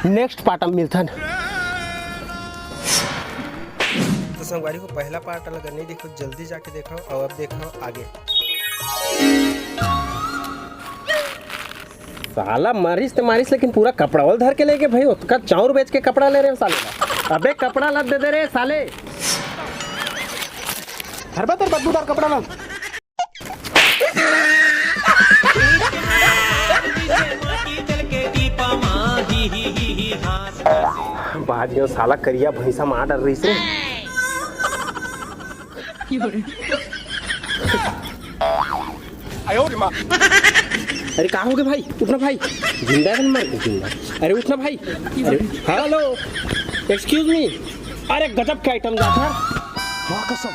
Next part में मिलता है। तो संगवारी को पहला पार्ट अगर नहीं देखो जल्दी जाके देखो और अब देखो आगे। साला मारिस तो मारिस लेकिन पूरा कपड़ा वाल धर के लेके भाई उसका चाउर बेच के कपड़ा ले रहे हो साले का। अबे कपड़ा लद दे रे साले। हर बार बदबूदार कपड़ा लद। बाद में साला करिया भैंसा मार डर रही से। अरे कहाँ हो गए भाई? उठना भाई, जिंदा है मर जिंदा। अरे उठना भाई। अरे हेलो एक्सक्यूज मी। अरे गजब का आइटम जाता है। वाह कसम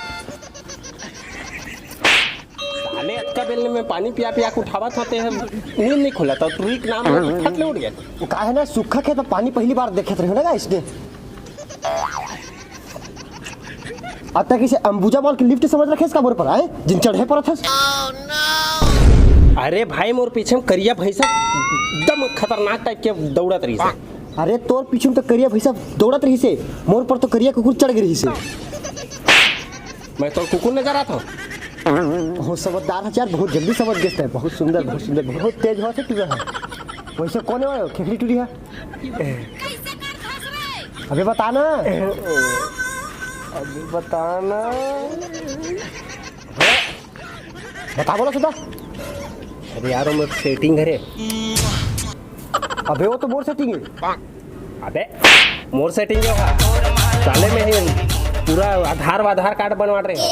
साले अटका बेलने में पानी पिया पिया के उठावा होते हैं। नींद नहीं खुला था ट्रिक नाम फट ले उठ गया। वो का है ना सूखा खेत पानी पहली बार देखे रहे हो ना इसने। अब तक इसे अंबुजा बॉल की लिफ्ट समझ रखे इसका बोर पर आए जिन चढ़े पर था। अरे भाई मोर पीछे में करिया भैंसा एकदम खतरनाक टाइप के दौड़त रही से। अरे तोर पीछे में तो करिया भैंसा दौड़त रही से, मोर पर तो करिया कुकुर चढ़ गई से। मैं तो कुकुर नजर आता हूँ। बहुत समझदार है यार, बहुत जल्दी समझ गए। बहुत सुंदर बहुत तेज हो सकती है। वैसे कौन है खेखड़ी टूरी है? अबे बताना बता बोला सुधा। अरे यार वो सेटिंग है। अबे वो तो मोर सेटिंग है। अबे मोर सेटिंग है साले में ही पूरा आधार कार्ड बनवा रहे हैं।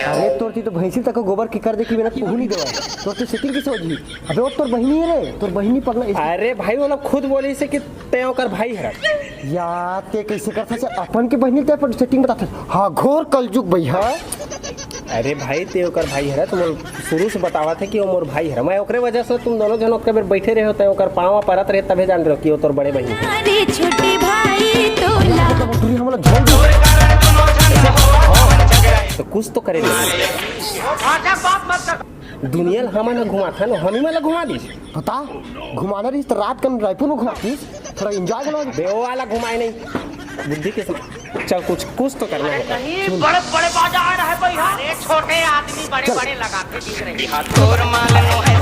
अरे तोर तो भैंसी तक गोबर की कर दे कि मेरा तू नहीं देवा तोर तो सेटिंग कैसे होगी? अबे वो तोर बहिनी है रे, तोर बहिनी पगला। अरे भाई वो लोग खुद बोली से कि ते ओकर भाई है या ते कैसे करता से अपन के बहिनी ते पर सेटिंग बताते। हां घोर कलजुग भैया। अरे भाई ते ओकर भाई है तुम शुरू से बतावा थे कि वो मोर भाई है। मैं ओकरे वजह से तुम दोनों जन ओकरे बेर बैठे रहे होते ओकर पावा परत रहे तबे जान रहे हो कि वो तोर बड़े बहन है। अरे छोटे भाई तोला दूरी हमला झोल तो कुछ तो करे दुनिया हमारा घुमा था ना, हम ही मला घुमा दी। पता घुमाना रही तो रात का रायपुर में घुमाती थोड़ा एंजॉय करना। बेवो वाला घुमाए नहीं बुद्धि के चल कुछ तो करना है। नहीं बड़े बड़े बाजार है भाई। अरे छोटे आदमी बड़े बड़े लगाते दिख रहे हैं। तोर मालनो है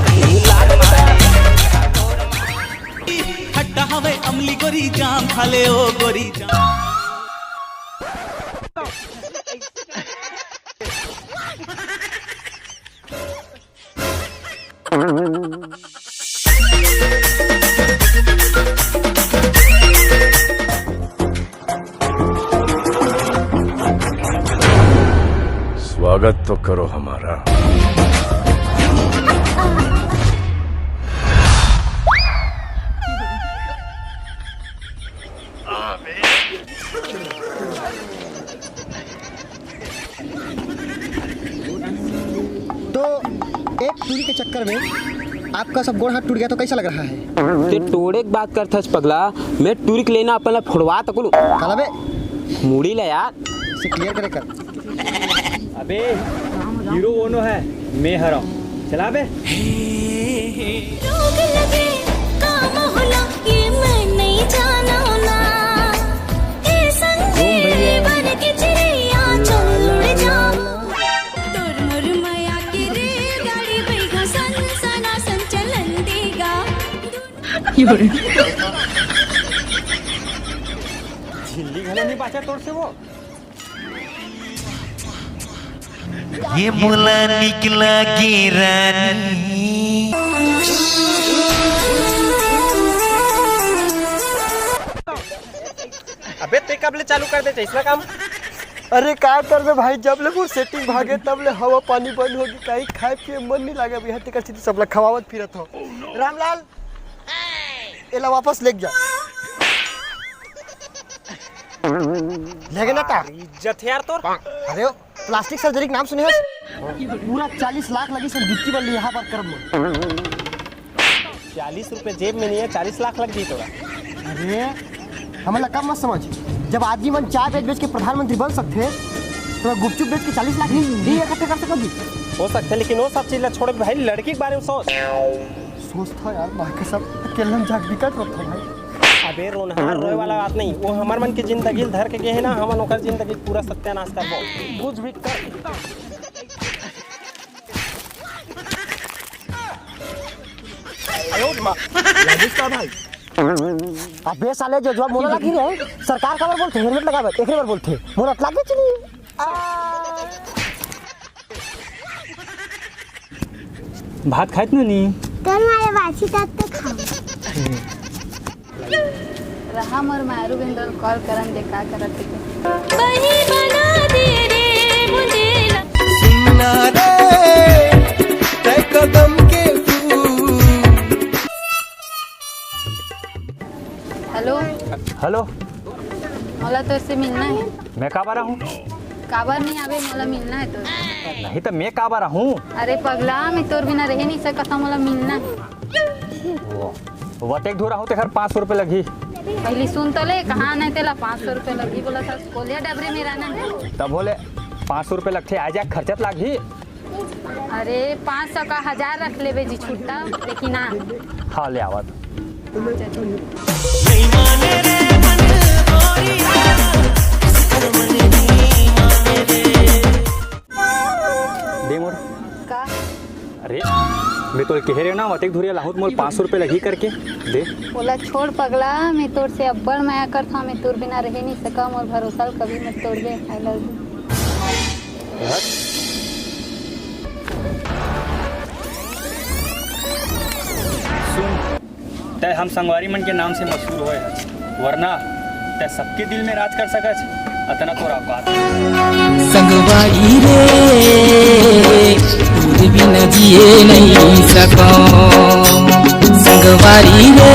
हट्टा हवे अमली गोरी जाम खाले ओ गोरी जाम। स्वागत तो करो हमारा। तो एक टूरी के चक्कर में आपका सब गोड़ हाथ टूट गया तो कैसा लग रहा है? ते टोड़े की बात करता है पगला। मैं टूरी के लेना अपना फोड़वा तक काला बे मुड़ी ले यार से क्लियर करे कर। अबे हीरो ओनो है मैं हरा चला बे। रोग लगे काम होला ये मैं नहीं जाना ना। हे संजय बन के चिड़िया चल जाऊं तोर मोर माया के रे गाड़ी बैगा सना संचलन देगा। झिल्ली घने नहीं बाचा तोड़ से वो। ये बोला निकला की रानी। अबे ते कब ले चालू कर दे इसका काम? अरे का कर बे भाई, जब ले वो सेटिंग भागे तब ले हवा पानी बंद होगी। कहीं खाए पिए मन नहीं लगा बिहार तक स्थिति सब लोग खवावत फिरत हो। रामलाल एला वापस लेके जा लेगे ना ता इज्जत है यार तोर। अरे प्लास्टिक सर्जरी नाम सुने हो? पूरा 40 लाख लगी सब गिट्टी बन यहाँ पर कर्म। 40 रुपए जेब में नहीं है 40 लाख लग दी तोरा। अरे हमें कम मत समझ। जब आदमी मन चाय बेच के प्रधानमंत्री बन सकते तो गुपचुप बेच के 40 लाख नहीं इकट्ठे कर सकोगी। हो सकता है लेकिन वो सब चीज छोड़ भाई लड़की के बारे में सोच। सोचता यार माँ के सब अकेले जाग दिक्कत होता भाई। अबे रोनहार रोए वाला बात नहीं, वो हमार मन के जिंदगी धर के गए है ना, हमन ओकर जिंदगी पूरा सत्यानाश करबो। कुछ भी कर आयो मां लागिस का भाई। अबे साले जो जवाब मोला लगी रे, सरकार का बार बोलते हेलमेट लगावे, एक बार बोलते मोला लागे चली। भात खाइत नी तर मारे बासी तक तो खाओ रहा मोर मारू बिंदल कॉल करन दे का करत के बही बना दे रे मुझे सुनना रे ते कदम के फूल। हेलो हेलो मोला तो से मिलना है। मैं का बारा हूँ? काबर नहीं आवे, मोला मिलना है तो। नहीं तो मैं का बारा हूँ? अरे पगला मैं तोर बिना रह नहीं सकता, मोला मिलना है। वतेक धोरा हूँ तो खैर 500 रुपये लगी। पहले सुन तो ले, कहाँ नहीं तेला 500 रुपये लगी बोला था, कोलिया डबरे में रहना है। तब बोले 500 रुपये लगते आ जाए, खर्चत लागी। अरे 500 का 1000 रख ले जी छुट्टा, लेकिन हाँ हाँ ले आवत। दे मोर का अरे मैं तो कह रहे ना वतेक धुरिया लाहूत मोर 500 रुपये लगी करके दे। बोला छोड़ पगला, मैं तोर से अब्बड़ माया करता, मैं तोर बिना रह नहीं सका, मोर भरोसा कभी मत तोड़ दे। I love you. सुन तय हम संगवारी मन के नाम से मशहूर होए हैं, वरना तय सबके दिल में राज कर सकत अतना तोरा औकात। संगवारी रे दूर भी न जिए नहीं सको, संगवारी रे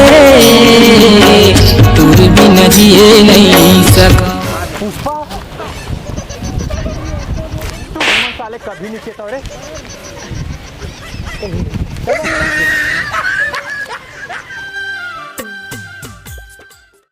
दूर भी न जिए नहीं सको। पुष्पा तू साले कभी नहीं कहता रे।